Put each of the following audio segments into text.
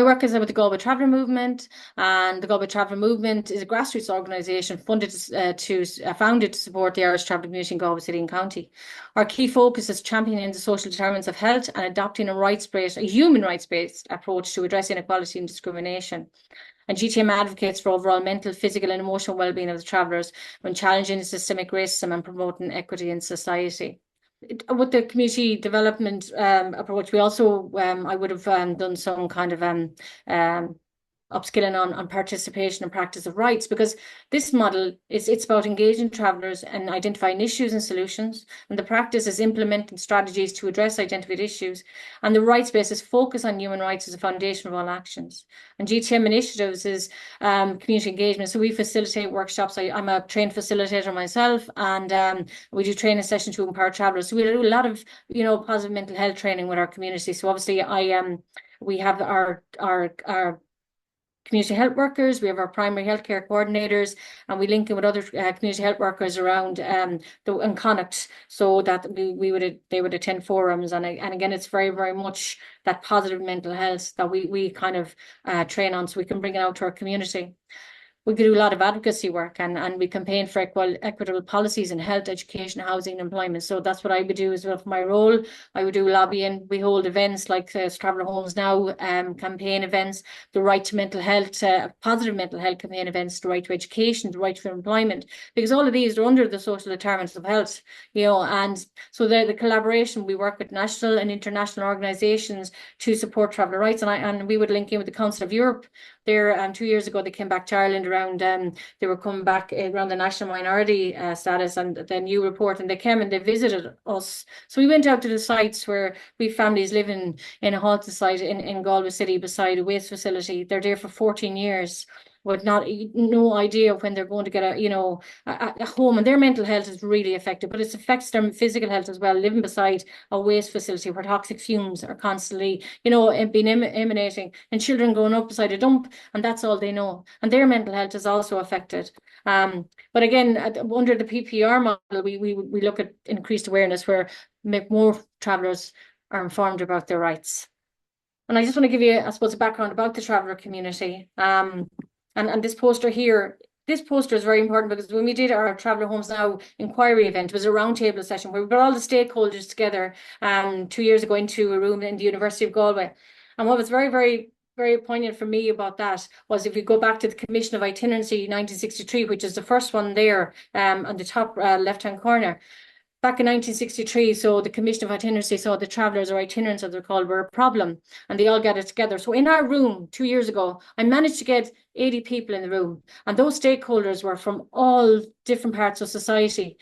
work is with the Galway Traveller Movement, and the Galway Traveller Movement is a grassroots organisation founded to support the Irish travelling community in Galway City and County. Our key focus is championing the social determinants of health and adopting a human rights-based approach to address inequality and discrimination. And GTM advocates for overall mental, physical and emotional well-being of the travellers when challenging systemic racism and promoting equity in society. With the community development approach, we also, I would have done some kind of upskilling on participation and practice of rights, because this model it's about engaging travellers and identifying issues and solutions, and the practice is implementing strategies to address identified issues, and the rights-based focus on human rights as a foundation of all actions. And GTM initiatives is community engagement. So we facilitate workshops. I'm a trained facilitator myself, and we do training sessions to empower travellers. So we do a lot of positive mental health training with our community. So obviously we have our community health workers, we have our primary healthcare coordinators, and we link in with other community health workers around and Connacht, so that they would attend forums, and again it's very, very much that positive mental health that we kind of train on, so we can bring it out to our community. We do a lot of advocacy work, and we campaign for equitable policies in health, education, housing, and employment. So that's what I would do as well for my role. I would do lobbying. We hold events like Traveller Homes Now campaign events, the right to mental health, positive mental health campaign events, the right to education, the right to employment, because all of these are under the social determinants of health, and so the collaboration, we work with national and international organisations to support traveller rights, and we would link in with the Council of Europe. There, 2 years ago, they came back to Ireland around, they were coming back around the national minority status and the new report, and they came and they visited us. So we went out to the sites where we families living in a halted site in Galway City beside a waste facility. They're there for 14 years. With no idea of when they're going to get a home, and their mental health is really affected, but it affects their physical health as well, living beside a waste facility where toxic fumes are constantly being emanating, and children growing up beside a dump, and that's all they know, and their mental health is also affected. But again, under the PPR model, we look at increased awareness, where make more travellers are informed about their rights. And I just want to give you, I suppose, a background about the traveller community. And this poster here, this poster is very important, because when we did our Traveller Homes Now inquiry event, it was a roundtable session where we brought all the stakeholders together 2 years ago into a room in the University of Galway. And what was very, very, very poignant for me about that was, if we go back to the Commission of Itinerancy 1963, which is the first one there on the top left-hand corner. Back in 1963, so the Commission of Itinerancy saw the travellers, or itinerants as they're called, were a problem, and they all gathered together. So in our room 2 years ago, I managed to get 80 people in the room, and those stakeholders were from all different parts of society.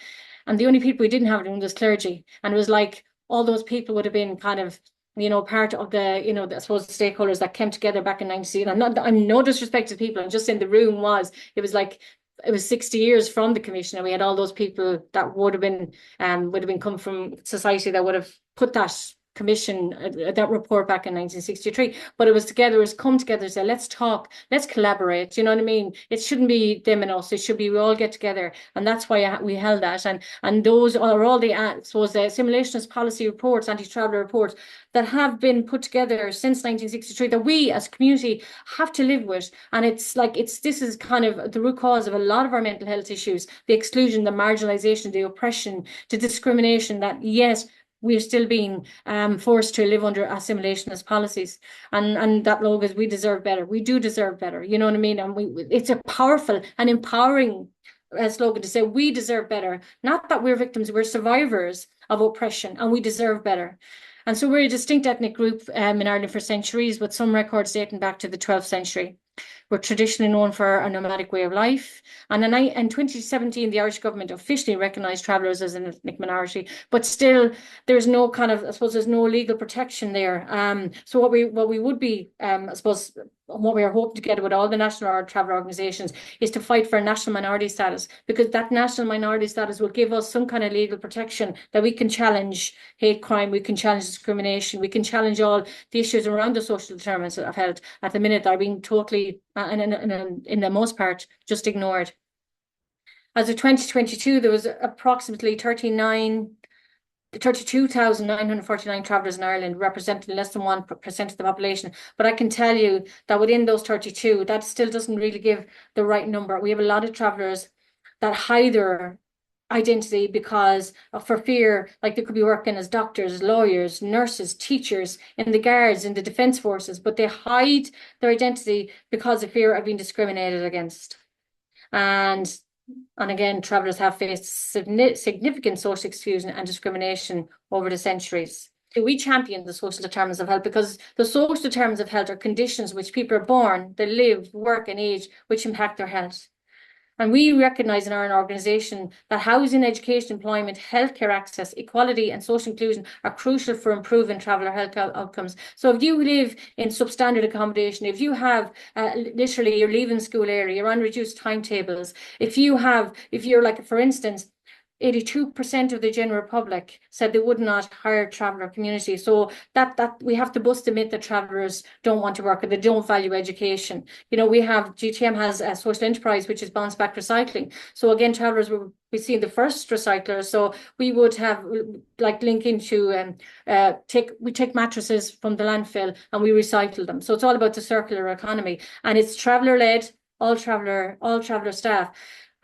And the only people we didn't have in the room was clergy. And it was like all those people would have been kind of, part of the, I suppose, the stakeholders that came together back in 1960. I'm no disrespect to people, I'm just saying the room it was like, it was 60 years from the commission, and we had all those people that would have been come from society that would have put that commission, that report back in 1963. But it was come together, say, let's talk, let's collaborate. You know what I mean? It shouldn't be them and us. It should be we all get together, and that's why we held that. And those are all the simulationist policy reports, anti-traveller reports that have been put together since 1963 that we as a community have to live with. And this is kind of the root cause of a lot of our mental health issues: the exclusion, the marginalisation, the oppression, the discrimination. That yes, we're still being forced to live under assimilationist policies, and that logo is, we deserve better. We do deserve better. You know what I mean? And it's a powerful and empowering slogan to say we deserve better. Not that we're victims, we're survivors of oppression, and we deserve better. And so we're a distinct ethnic group in Ireland for centuries, with some records dating back to the 12th century. We're traditionally known for our nomadic way of life. And in 2017, the Irish government officially recognised travellers as an ethnic minority, but still there's no kind of, I suppose, there's no legal protection there. So what we would be, I suppose, what we are hoping to get with all the national traveller organisations is to fight for a national minority status, because that national minority status will give us some kind of legal protection that we can challenge hate crime, we can challenge discrimination, we can challenge all the issues around the social determinants of health at the minute that are being totally, and in the most part, just ignored. As of 2022, there was approximately 39 32,949 travellers in Ireland, representing less than 1% of the population. But I can tell you that within those 32, that still doesn't really give the right number. We have a lot of travellers that hide their identity because for fear, like they could be working as doctors, lawyers, nurses, teachers, in the guards, in the defence forces, but they hide their identity because of fear of being discriminated against. And again, travellers have faced significant social exclusion and discrimination over the centuries. We champion the social determinants of health because the social determinants of health are conditions which people are born, they live, work and age, which impact their health. And we recognise in our organisation that housing, education, employment, healthcare access, equality and social inclusion are crucial for improving traveller health outcomes. So if you live in substandard accommodation, if you have literally you're leaving school early, you're on reduced timetables, if you're like, for instance, 82% of the general public said they would not hire traveller community. So that we have to bust the myth that travellers don't want to work or they don't value education. You know, we have GTM has a social enterprise which is bounce back recycling. So again, travellers will be seeing the first recycler. So we would have like link into we take mattresses from the landfill and we recycle them. So it's all about the circular economy, and it's traveller led, all traveller staff.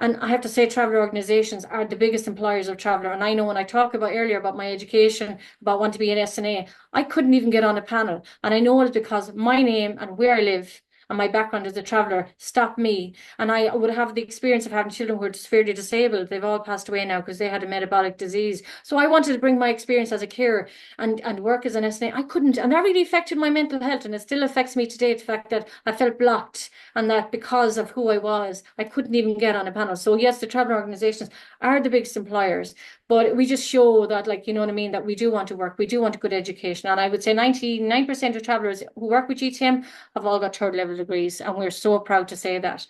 And I have to say, traveller organisations are the biggest employers of traveller. And I know when I talked about earlier about my education, about wanting to be an SNA, I couldn't even get on a panel. And I know it's because my name and where I live and my background as a traveller stopped me. And I would have the experience of having children who are severely disabled. They've all passed away now because they had a metabolic disease. So I wanted to bring my experience as a carer and work as an SNA. I couldn't, and that really affected my mental health. And it still affects me today, the fact that I felt blocked and that because of who I was, I couldn't even get on a panel. So yes, the traveller organisations are the biggest employers, but we just show that, like, you know what I mean, that we do want to work, we do want a good education. And I would say 99% of travellers who work with GTM have all got third level degrees, and we're so proud to say that.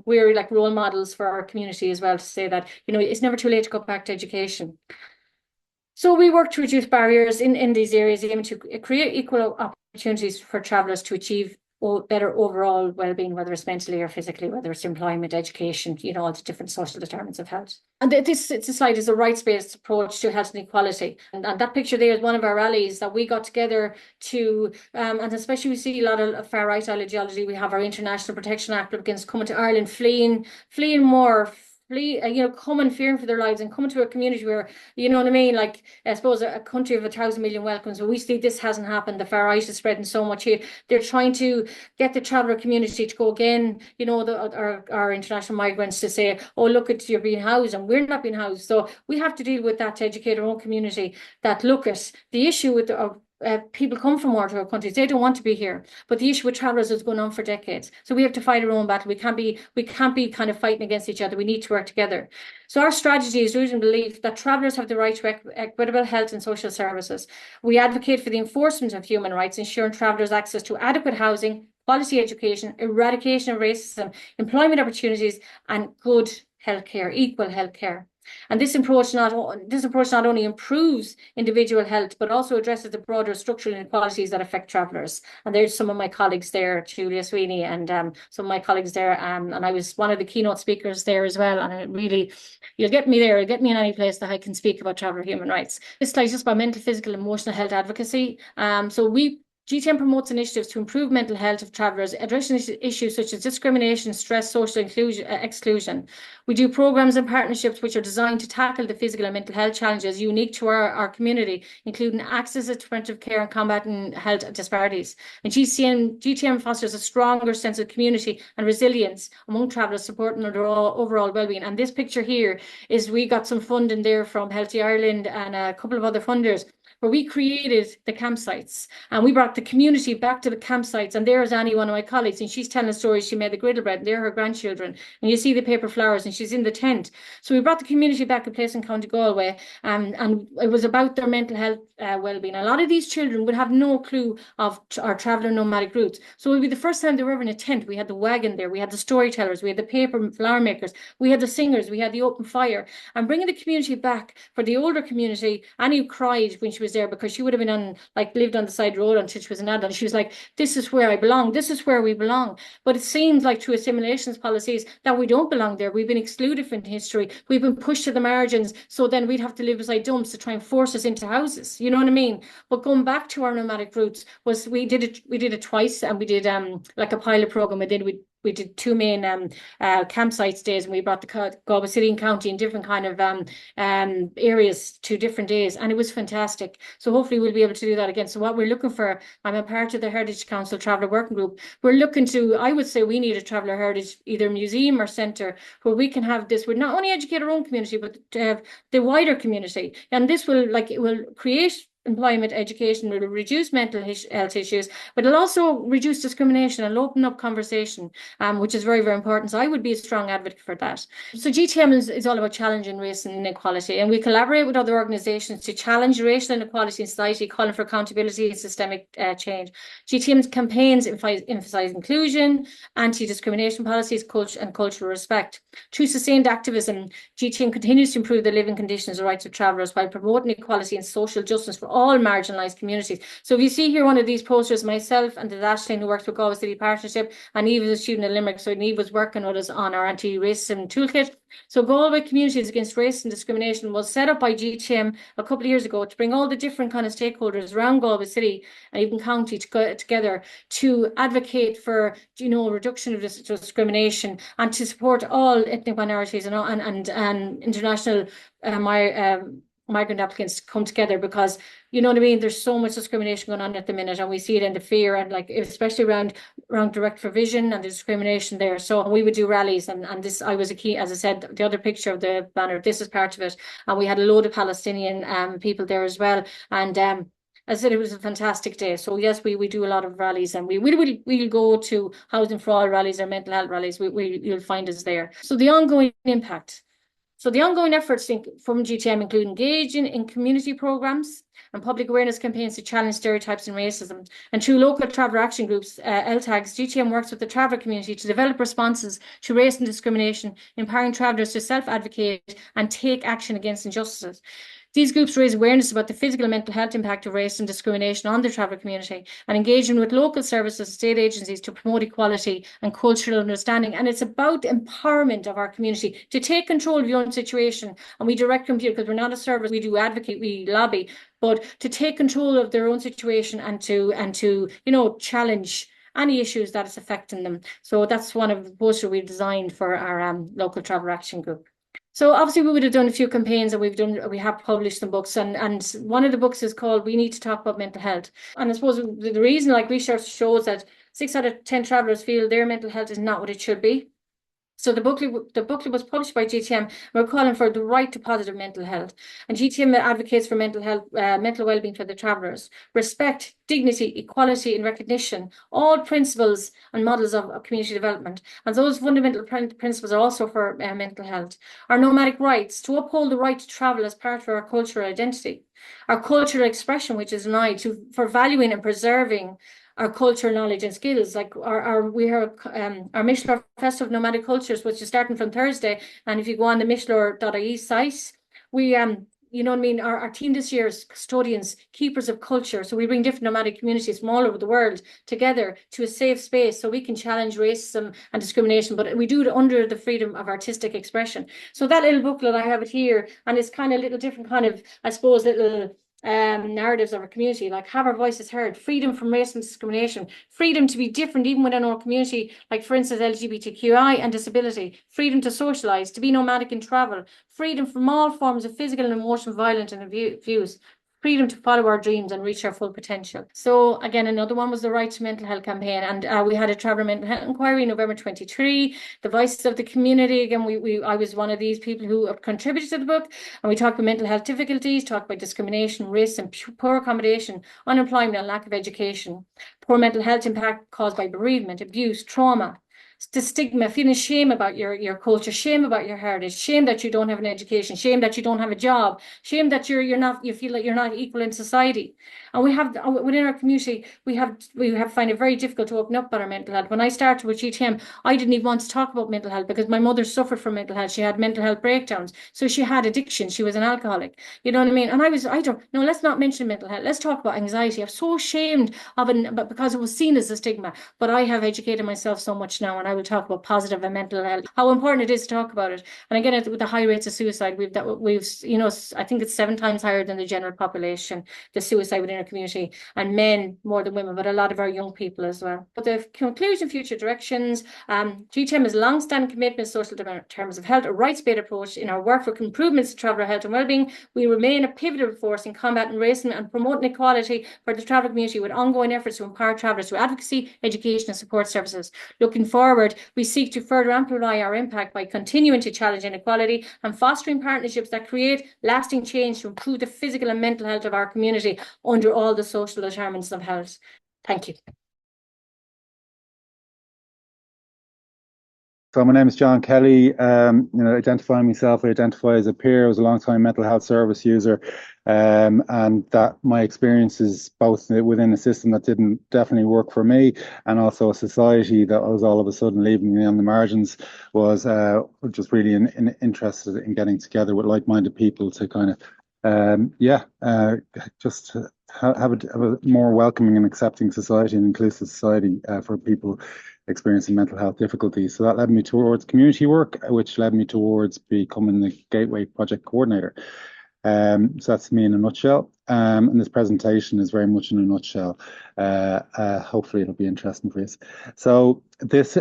We're like role models for our community as well, to say that, you know, it's never too late to go back to education. So we work to reduce barriers in these areas, aiming to create equal opportunities for travellers to achieve better overall well-being, whether it's mentally or physically, whether it's employment, education, you know, all the different social determinants of health. And this slide is a rights-based approach to health and equality. And that picture there is one of our rallies that we got together to, and especially we see a lot of far-right ideology. We have our International Protection Act against coming to Ireland, fleeing more, coming fearing for their lives and coming to a community where, you know what I mean, like, I suppose a country of 1,000 million welcomes, but we see this hasn't happened. The far right is spreading so much here. They're trying to get the traveller community to go again, you know, our international migrants to say, oh, look, you're being housed and we're not being housed. So we have to deal with that to educate our own community that look at the issue with people come from war torn countries. They don't want to be here, but the issue with travellers is going on for decades. So we have to fight our own battle. We can't be kind of fighting against each other. We need to work together. So our strategy is rooted in belief that travellers have the right to equitable health and social services. We advocate for the enforcement of human rights, ensuring travellers access to adequate housing, quality education, eradication of racism, employment opportunities, and good healthcare, equal healthcare. And this approach not only improves individual health, but also addresses the broader structural inequalities that affect travellers. And there's some of my colleagues there, Julia Sweeney, and some of my colleagues there. And I was one of the keynote speakers there as well. And it really, you'll get me there, you'll get me in any place that I can speak about traveller human rights. This slide is just about mental, physical, and emotional health advocacy. GTM promotes initiatives to improve mental health of travellers, addressing issues such as discrimination, stress, social exclusion. We do programmes and partnerships which are designed to tackle the physical and mental health challenges unique to our community, including access to preventive care and combating health disparities. And GTM fosters a stronger sense of community and resilience among travellers, supporting their overall well-being. And this picture here is we got some funding there from Healthy Ireland and a couple of other funders, where we created the campsites and we brought the community back to the campsites. And there's Annie, one of my colleagues, and she's telling a story. She made the griddle bread, and they're her grandchildren. And you see the paper flowers, and she's in the tent. So we brought the community back to a place in County Galway, and it was about their mental health well-being. A lot of these children would have no clue of our traveller nomadic roots. So it would be the first time they were ever in a tent. We had the wagon there, we had the storytellers, we had the paper flower makers, we had the singers, we had the open fire. And bringing the community back, for the older community, Annie cried when she was was there, because she would have been on, like, lived on the side road until she was an adult. She was like, this is where I belong. This is where we belong. But it seems like through assimilations policies that we don't belong there. We've been excluded from history. We've been pushed to the margins. So then we'd have to live beside dumps to try and force us into houses. You know what I mean? But going back to our nomadic roots, was we did it twice, and we did like a pilot program. We did 2 main campsite stays, and we brought the Galway City and County in different kind of areas to different days, and it was fantastic. So hopefully we'll be able to do that again. So what we're looking for, I'm a part of the Heritage Council Traveller Working Group. We're looking to, I would say we need a Traveller Heritage, either museum or centre, where we can have this, would not only educate our own community, but to have the wider community. And this will, like, it will create employment, education, will reduce mental health issues, but it'll also reduce discrimination and open up conversation, which is very, very important. So I would be a strong advocate for that. So GTM is all about challenging race and inequality, and we collaborate with other organisations to challenge racial inequality in society, calling for accountability and systemic change. GTM's campaigns emphasise inclusion, anti-discrimination policies, culture and cultural respect. Through sustained activism, GTM continues to improve the living conditions and rights of travellers while promoting equality and social justice for all marginalised communities. So if you see here one of these posters, myself and Ashleen, who works with Galway City Partnership, and Eve is a student at Limerick, so Eve was working with us on our anti-racism toolkit. So Galway Communities Against Race and Discrimination was set up by GTM a couple of years ago to bring all the different kind of stakeholders around Galway City and even county together to advocate for, you know, reduction of discrimination and to support all ethnic minorities and international migrant applicants to come together, because, you know what I mean, there's so much discrimination going on at the minute, and we see it in the fear, and like especially around direct provision and the discrimination there. So we would do rallies, and this, I was a key, as I said, the other picture of the banner, this is part of it, and we had a load of Palestinian people there as well, and as I said, it was a fantastic day. So yes, we do a lot of rallies, and we'll go to housing for all rallies or mental health rallies. You'll find us there. So the ongoing impact. So the ongoing efforts from GTM include engaging in community programmes and public awareness campaigns to challenge stereotypes and racism. And through local traveller action groups, LTAGs, GTM works with the traveller community to develop responses to race and discrimination, empowering travellers to self-advocate and take action against injustices. These groups raise awareness about the physical and mental health impact of race and discrimination on the traveller community, and engaging with local services and state agencies to promote equality and cultural understanding. And it's about empowerment of our community to take control of your own situation. And we direct them, because we're not a service, we do advocate, we lobby, but to take control of their own situation and to you know, challenge any issues that is affecting them. So that's one of the posters we've designed for our local traveller action group. So obviously we would have done a few campaigns, and we have published some books, and one of the books is called We Need to Talk About Mental Health. And I suppose the reason, like, research shows that 6 out of 10 travellers feel their mental health is not what it should be. So the booklet was published by GTM. We're calling for the right to positive mental health, and GTM advocates for mental health, mental well-being for the travellers, respect, dignity, equality, and recognition, all principles and models of community development. And those fundamental principles are also for mental health. Our nomadic rights, to uphold the right to travel as part of our cultural identity, our cultural expression, which is an eye for valuing and preserving our cultural knowledge and skills. Like our Michelor Festival of Nomadic Cultures, which is starting from Thursday, and if you go on the michelor.ie site, we you know what I mean, our team this year is custodians, keepers of culture. So we bring different nomadic communities from all over the world together to a safe space so we can challenge racism and discrimination, but we do it under the freedom of artistic expression. So that little booklet, I have it here, and it's kind of little different kind of, I suppose, little narratives of our community, like have our voices heard, freedom from race and discrimination, freedom to be different even within our community, like for instance LGBTQI and disability, freedom to socialise, to be nomadic and travel, freedom from all forms of physical and emotional violence and abuse, freedom to follow our dreams and reach our full potential. So again, another one was the Right to Mental Health campaign, and we had a traveller mental health inquiry in November 23. The voices of the community, again, I was one of these people who contributed to the book, and we talked about mental health difficulties, talked about discrimination, race and poor accommodation, unemployment and lack of education, poor mental health impact caused by bereavement, abuse, trauma, the stigma, feeling shame about your culture, shame about your heritage, shame that you don't have an education, shame that you don't have a job, shame that you feel like you're not equal in society. And we have within our community, we have find it very difficult to open up about our mental health. When I started with GTM, I didn't even want to talk about mental health because my mother suffered from mental health. She had mental health breakdowns, so she had addiction. She was an alcoholic. You know what I mean? And I don't no, let's not mention mental health. Let's talk about anxiety. I'm so ashamed of it, but because it was seen as a stigma. But I have educated myself so much now, and I will talk about positive and mental health, how important it is to talk about it. And again, with the high rates of suicide, we've I think it's 7 times higher than the general population, the suicide within our community, and men more than women, but a lot of our young people as well. But the conclusion, future directions, GTM has long-standing commitment to social terms of health, a rights-based approach in our work for improvements to traveller health and wellbeing. We remain a pivotal force in combating racism and promoting equality for the travel community with ongoing efforts to empower travellers through advocacy, education and support services. Looking forward, we seek to further amplify our impact by continuing to challenge inequality and fostering partnerships that create lasting change to improve the physical and mental health of our community under all the social determinants of health. Thank you. So my name is John Kelly. Identifying myself, I identify as a peer. I was a long-time mental health service user, and that my experiences both within a system that didn't definitely work for me, and also a society that was all of a sudden leaving me on the margins, was just really interested in getting together with like-minded people to kind of just have a more welcoming and accepting society and inclusive society for people experiencing mental health difficulties. So that led me towards community work, which led me towards becoming the Gateway project coordinator. So that's me in a nutshell. And this presentation is very much in a nutshell. Hopefully it'll be interesting for you. So this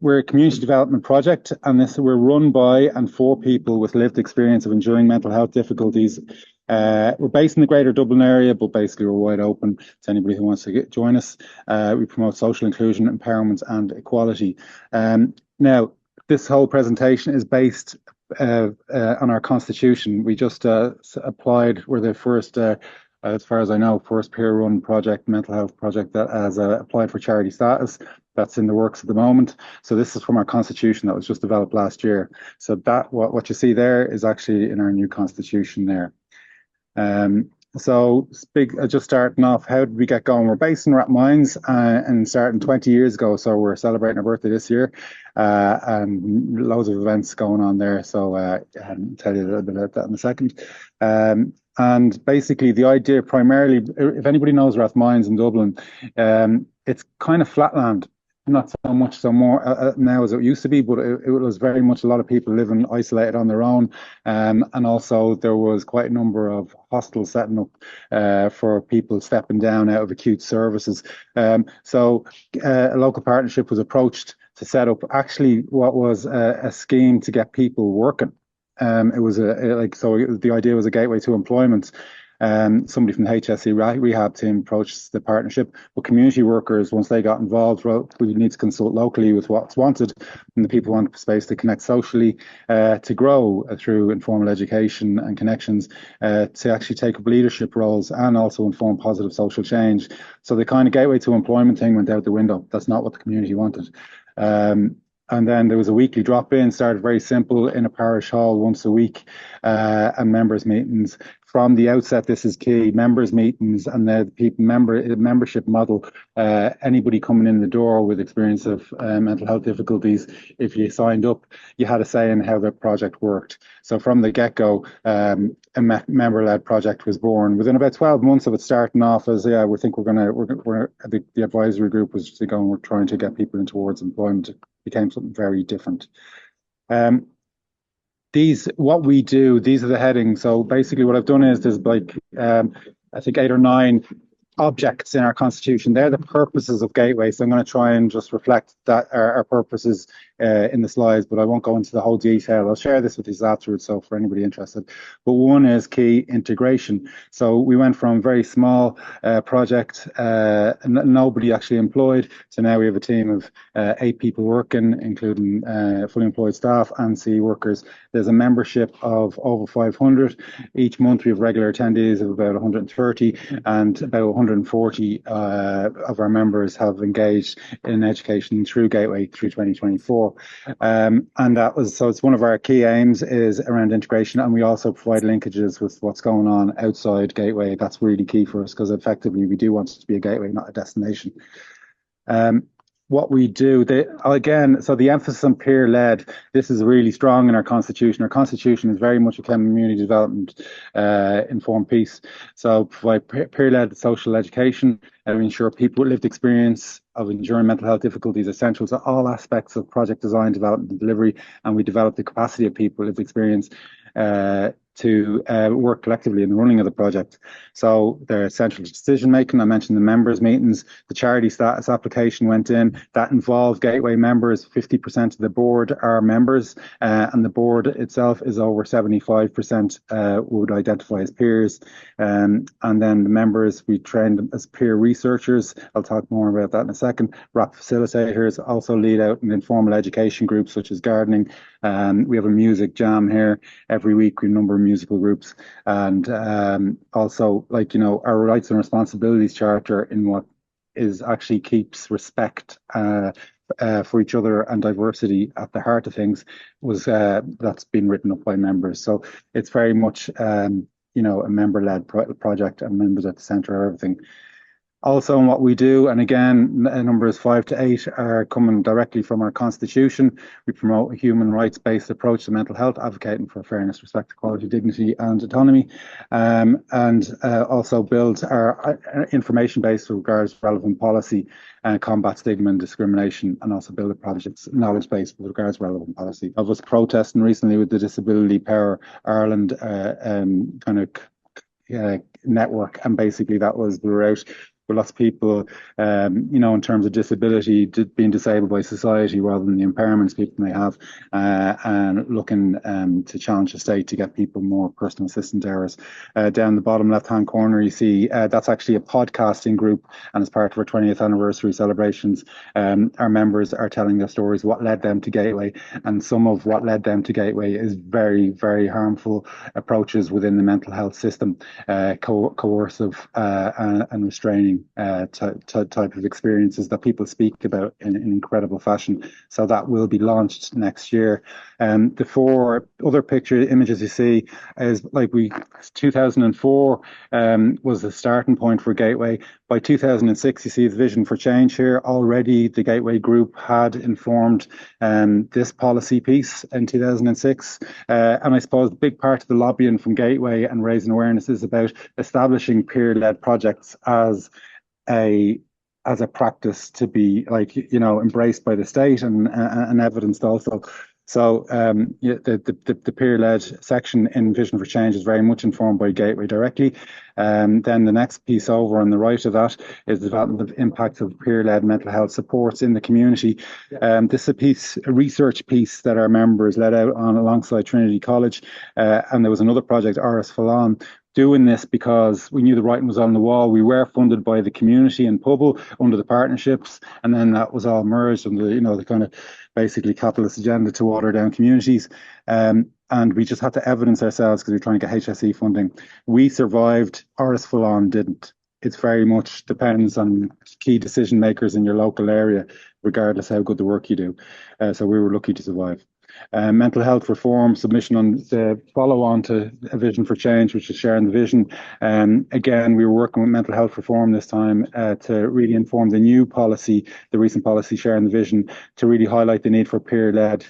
we're a community development project, and we're run by and for people with lived experience of enduring mental health difficulties. We're based in the greater Dublin area, but basically we're wide open to anybody who wants to join us. We promote social inclusion, empowerment and equality. Now, this whole presentation is based on our constitution. We just applied. We're the first, as far as I know, first peer-run project, mental health project that has applied for charity status. That's in the works at the moment. So this is from our constitution that was just developed last year. So that what you see there is actually in our new constitution there. So just starting off, how did we get going? We're based in Rathmines and starting 20 years ago. So we're celebrating our birthday this year, and loads of events going on there. So I'll tell you a little bit about that in a second. And basically the idea primarily, if anybody knows Rathmines in Dublin, it's kind of flatland. Not so much so more now as it used to be, but it was very much a lot of people living isolated on their own, and also there was quite a number of hostels setting up for people stepping down out of acute services. So a local partnership was approached to set up actually what was a scheme to get people working. It was the idea was a gateway to employment. Somebody from the HSE rehab team approached the partnership, but community workers, once they got involved, we need to consult locally with what's wanted, and the people want space to connect socially, to grow through informal education and connections, to actually take up leadership roles and also inform positive social change. So the kind of gateway to employment thing went out the window. That's not what the community wanted. And then there was a weekly drop-in, started very simple in a parish hall once a week, and members meetings. From the outset, this is key, members meetings and the membership model. Anybody coming in the door with experience of mental health difficulties, if you signed up, you had a say in how the project worked. So from the get-go, a member-led project was born. Within about 12 months of it starting off as, the advisory group was going, we're trying to get people in towards employment. It became something very different. What we do, these are the headings. So basically what I've done is there's I think 8 or 9 objects in our constitution. They're the purposes of Gateway. So I'm going to try and just reflect that our purposes in the slides, but I won't go into the whole detail. I'll share this with you afterwards, so for anybody interested. But one is key integration. So we went from a very small project, nobody actually employed, to now we have a team of 8 people working, including fully employed staff and CE workers. There's a membership of over 500. Each month we have regular attendees of about 130, and about 140 of our members have engaged in education through Gateway through 2024. And that was, so it's one of our key aims is around integration, and we also provide linkages with what's going on outside Gateway. That's really key for us because effectively we do want it to be a gateway, not a destination. What we do, again, so the emphasis on peer-led, this is really strong in our constitution. Our constitution is very much a community development informed piece. So provide peer-led social education and ensure people with lived experience of enduring mental health difficulties essential to all aspects of project design, development and delivery. And we develop the capacity of people with lived experience to work collectively in the running of the project. So they're essential to decision making. I mentioned the members meetings. The charity status application went in. That involved Gateway members. 50% of the board are members, and the board itself is over 75% would identify as peers. And then the members, we trained them as peer researchers. I'll talk more about that in a second. RAP facilitators also lead out in informal education groups such as gardening. We have a music jam here every week. We have a number of musical groups, and also, like, you know, our rights and responsibilities charter in what is actually keeps respect for each other and diversity at the heart of things was that's been written up by members. So it's very much you know, a member-led project, and members at the centre of everything. Also, in what we do, and again, numbers 5 to 8 are coming directly from our constitution. We promote a human rights-based approach to mental health, advocating for fairness, respect, equality, dignity, and autonomy, and also build our information base with regards to relevant policy and combat stigma and discrimination, and also build a project's knowledge base with regards to relevant policy. I was protesting recently with the Disability Power Ireland kind of network, and basically that was, we were out with lots of people, you know, in terms of disability, being disabled by society rather than the impairments people may have, and looking to challenge the state to get people more personal assistant hours. Down the bottom left-hand corner, you see that's actually a podcasting group, and as part of our 20th anniversary celebrations, our members are telling their stories, what led them to Gateway, and some of what led them to Gateway is very, very harmful approaches within the mental health system, coercive and restraining type of experiences that people speak about in incredible fashion. So that will be launched next year. The 4 other picture images you see is, like, 2004 was the starting point for Gateway. By 2006, you see the vision for change here. Already the Gateway group had informed this policy piece in 2006. And I suppose a big part of the lobbying from Gateway and raising awareness is about establishing peer-led projects as a practice to be, like, you know, embraced by the state and evidenced also. So the peer-led section in Vision for Change is very much informed by Gateway directly. Then the next piece over on the right of that is the development of impacts of peer-led mental health supports in the community. This is a research piece that our members led out on alongside Trinity College, and there was another project, Áras Fallán, doing this because we knew the writing was on the wall. We were funded by the community and Pobal under the partnerships, and then that was all merged under, you know, the kind of basically capitalist agenda to water down communities. And we just had to evidence ourselves because we were trying to get HSE funding. We survived, Áras Fallán didn't. It's very much depends on key decision makers in your local area, regardless how good the work you do. So we were lucky to survive. Mental health reform submission on the follow-on to a Vision for Change, which is sharing the vision. Again, we were working with mental health reform this time to really inform the new policy, the recent policy sharing the vision, to really highlight the need for peer-led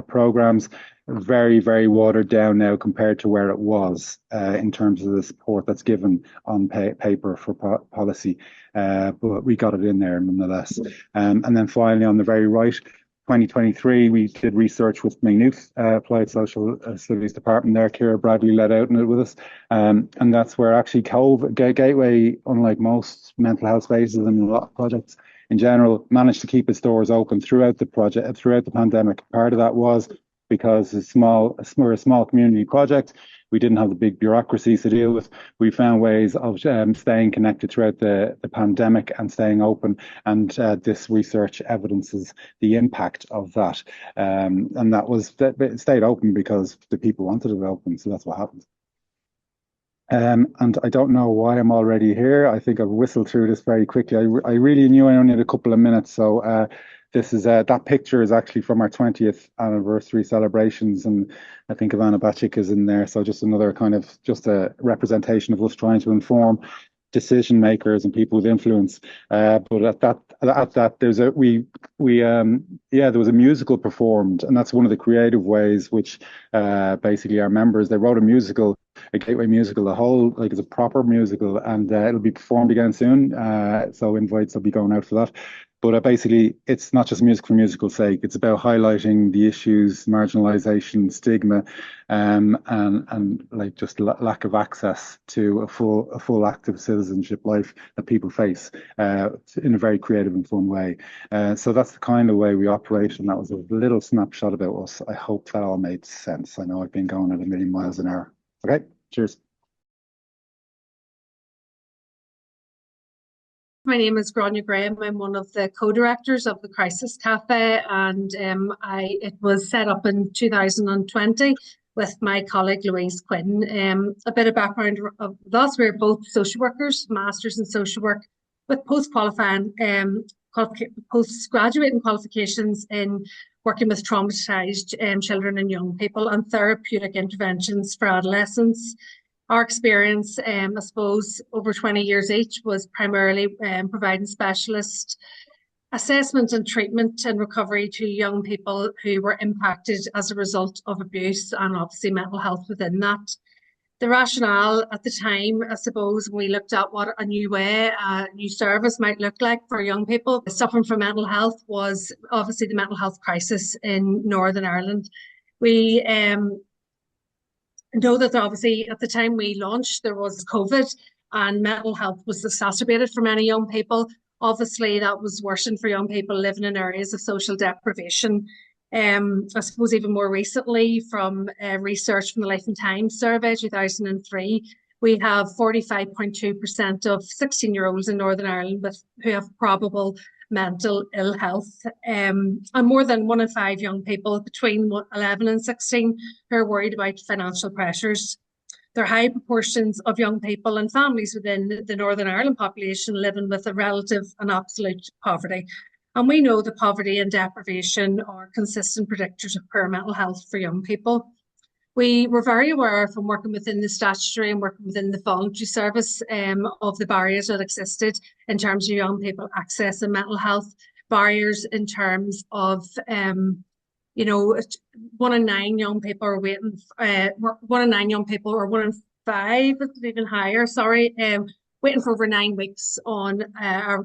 programs. Very, very watered down now compared to where it was in terms of the support that's given on paper for policy, but we got it in there nonetheless. And then finally, on the very right, 2023, we did research with Maynooth Applied Social Studies Department there. Ciara Bradley led out in it with us. And that's where actually Gateway, unlike most mental health spaces and a lot of projects, in general managed to keep its doors open throughout the project, throughout the pandemic. Part of that was because we're a small community project. We didn't have the big bureaucracies to deal with. We found ways of staying connected throughout the pandemic and staying open. And this research evidences the impact of that. And it stayed open because the people wanted it open. So that's what happened. And I don't know why I'm already here. I think I've whistled through this very quickly. I really knew I only had a couple of minutes. So this is that picture is actually from our 20th anniversary celebrations, and I think Ivana Bacik is in there. So just another kind of just a representation of us trying to inform decision makers and people with influence. But at that there was a musical performed, and that's one of the creative ways which basically our members, they wrote a musical, a Gateway musical, the whole, like, it's a proper musical, and it'll be performed again soon. So invites will be going out for that. But basically, it's not just music for musical's sake. It's about highlighting the issues, marginalisation, stigma, and like just lack of access to a full active citizenship life that people face in a very creative and fun way. So that's the kind of way we operate, and that was a little snapshot about us. I hope that all made sense. I know I've been going at a million miles an hour. Okay, cheers. My name is Grainne Graham. I'm one of the co-directors of the Crisis Cafe, and it was set up in 2020 with my colleague Louise Quinn. A bit of background of us: we're both social workers, masters in social work, with postgraduate qualifications in working with traumatised children and young people and therapeutic interventions for adolescents. Our experience, I suppose, over 20 years each, was primarily providing specialist assessment and treatment and recovery to young people who were impacted as a result of abuse, and obviously mental health within that. The rationale at the time, I suppose, when we looked at what a new service might look like for young people suffering from mental health, was obviously the mental health crisis in Northern Ireland. We know that obviously at the time we launched, there was COVID, and mental health was exacerbated for many young people. Obviously, that was worsened for young people living in areas of social deprivation. I suppose even more recently, from research from the Life and Times survey 2003, we have 45.2% of 16-year-olds in Northern Ireland who have probable mental ill health, and more than 1 in 5 young people between 11 and 16 who are worried about financial pressures. There are high proportions of young people and families within the Northern Ireland population living with a relative and absolute poverty. And we know that poverty and deprivation are consistent predictors of poor mental health for young people. We were very aware from working within the statutory and working within the voluntary service of the barriers that existed in terms of young people accessing mental health, barriers in terms of 1 in 9 young people are waiting, 1 in 9 young people, or 1 in 5, even higher, waiting for over 9 weeks on a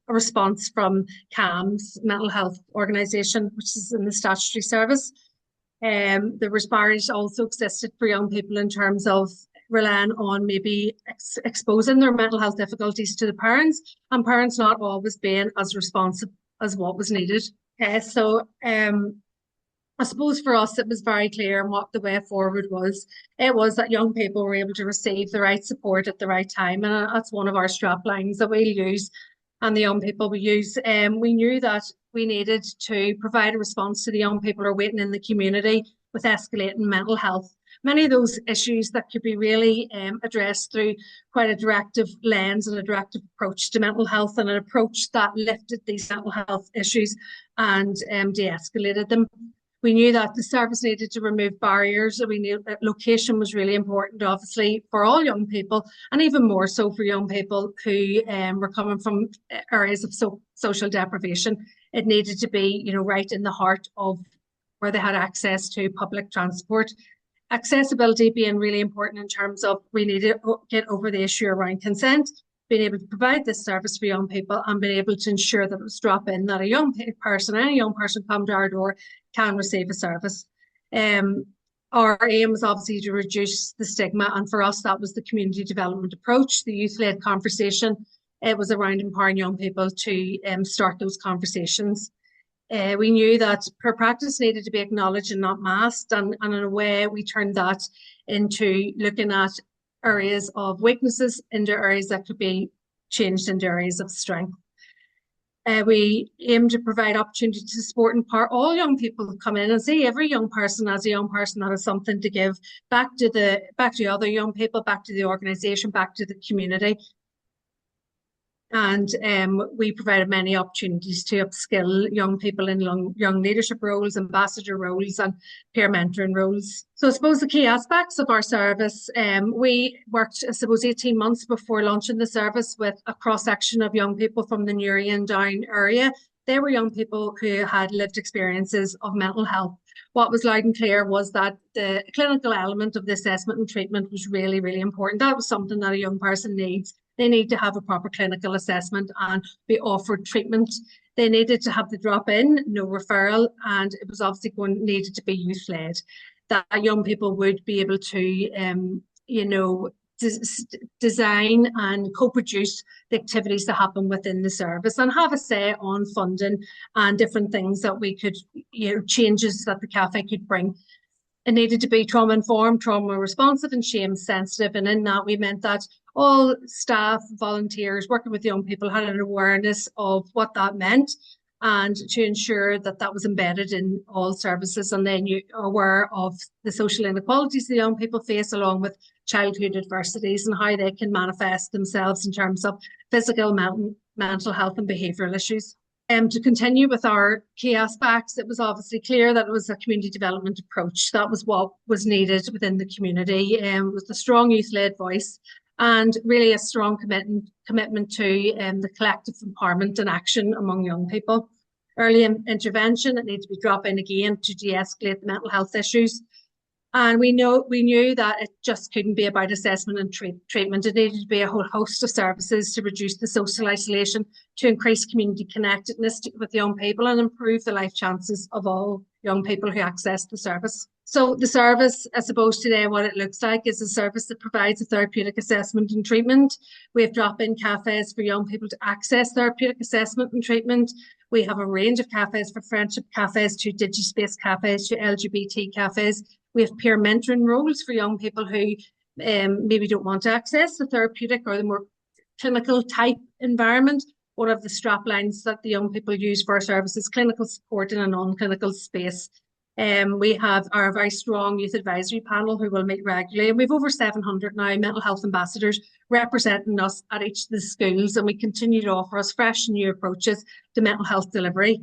response from CAMS, mental health organisation, which is in the statutory service. The barriers also existed for young people in terms of relying on maybe exposing their mental health difficulties to the parents, and parents not always being as responsive as what was needed. So I suppose for us it was very clear what the way forward was. It was that young people were able to receive the right support at the right time, and that's one of our strap lines that we'll use and the young people we use. We knew that we needed to provide a response to the young people who are waiting in the community with escalating mental health. Many of those issues that could be really addressed through quite a directive lens and a directive approach to mental health, and an approach that lifted these mental health issues and de-escalated them. We knew that the service needed to remove barriers. We knew that location was really important, obviously, for all young people, and even more so for young people who were coming from areas of social deprivation. It needed to be, right in the heart of where they had access to public transport. Accessibility being really important in terms of we need to get over the issue around consent, being able to provide this service for young people, and being able to ensure that it was drop in, that any young person come to our door can receive a service. Our aim was obviously to reduce the stigma, and for us that was the community development approach, the youth-led conversation, It was around empowering young people to start those conversations. We knew that per practice needed to be acknowledged and not masked, and in a way we turned that into looking at areas of weaknesses into areas that could be changed into areas of strength. We aim to provide opportunity to support and empower all young people who come in and see every young person as a young person that has something to give back to other young people, back to the organisation, back to the community. And we provided many opportunities to upskill young people in young leadership roles, ambassador roles and peer mentoring roles. So I suppose the key aspects of our service, we worked, I suppose, 18 months before launching the service with a cross-section of young people from the Newry and Down area. They were young people who had lived experiences of mental health. What was loud and clear was that the clinical element of the assessment and treatment was really, really important. That was something that a young person needs. They need to have a proper clinical assessment and be offered treatment. They needed to have the drop-in, no referral, and it was obviously needed to be youth-led. That young people would be able to, design and co-produce the activities that happen within the service and have a say on funding and different things that we could, changes that the cafe could bring. It needed to be trauma-informed, trauma-responsive and shame-sensitive, and in that we meant that all staff, volunteers working with young people had an awareness of what that meant and to ensure that that was embedded in all services, and then you are aware of the social inequalities the young people face along with childhood adversities and how they can manifest themselves in terms of physical, mental health and behavioural issues. To continue with our key aspects, it was obviously clear that it was a community development approach. That was what was needed within the community, with a strong youth-led voice and really a strong commitment to the collective empowerment and action among young people. Early intervention, it needed to be dropped in again to de-escalate the mental health issues. And we knew that it just couldn't be about assessment and treatment. It needed to be a whole host of services to reduce the social isolation, to increase community connectedness with young people and improve the life chances of all young people who access the service. So the service, I suppose today what it looks like is a service that provides a therapeutic assessment and treatment. We have drop-in cafes for young people to access therapeutic assessment and treatment. We have a range of cafes, for friendship cafes to DigiSpace cafes to LGBT cafes. We have peer mentoring roles for young people who maybe don't want to access the therapeutic or the more clinical type environment. One of the strap lines that the young people use for our service is clinical support in a non-clinical space. We have our very strong youth advisory panel who will meet regularly, and we've over 700 now mental health ambassadors representing us at each of the schools, and we continue to offer us fresh and new approaches to mental health delivery.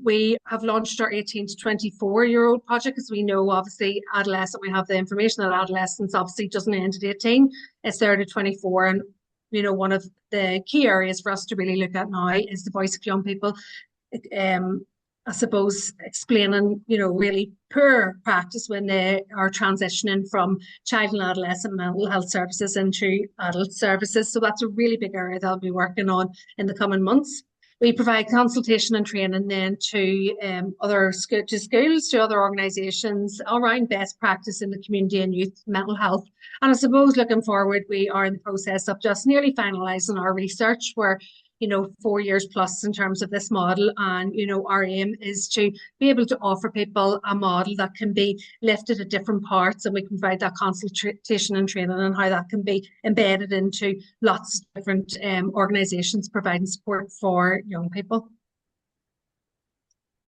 We have launched our 18 to 24-year-old project because we know obviously adolescent, we have the information that adolescence obviously doesn't end at 18, it's there to 24, and one of the key areas for us to really look at now is the voice of young people. I suppose explaining, really poor practice when they are transitioning from child and adolescent mental health services into adult services. So that's a really big area that I'll be working on in the coming months. We provide consultation and training then to other schools, to other organisations around best practice in the community and youth mental health. And I suppose looking forward, we are in the process of just nearly finalising our research where 4 years plus in terms of this model. And, our aim is to be able to offer people a model that can be lifted at different parts, and we can provide that consultation and training and how that can be embedded into lots of different organisations providing support for young people.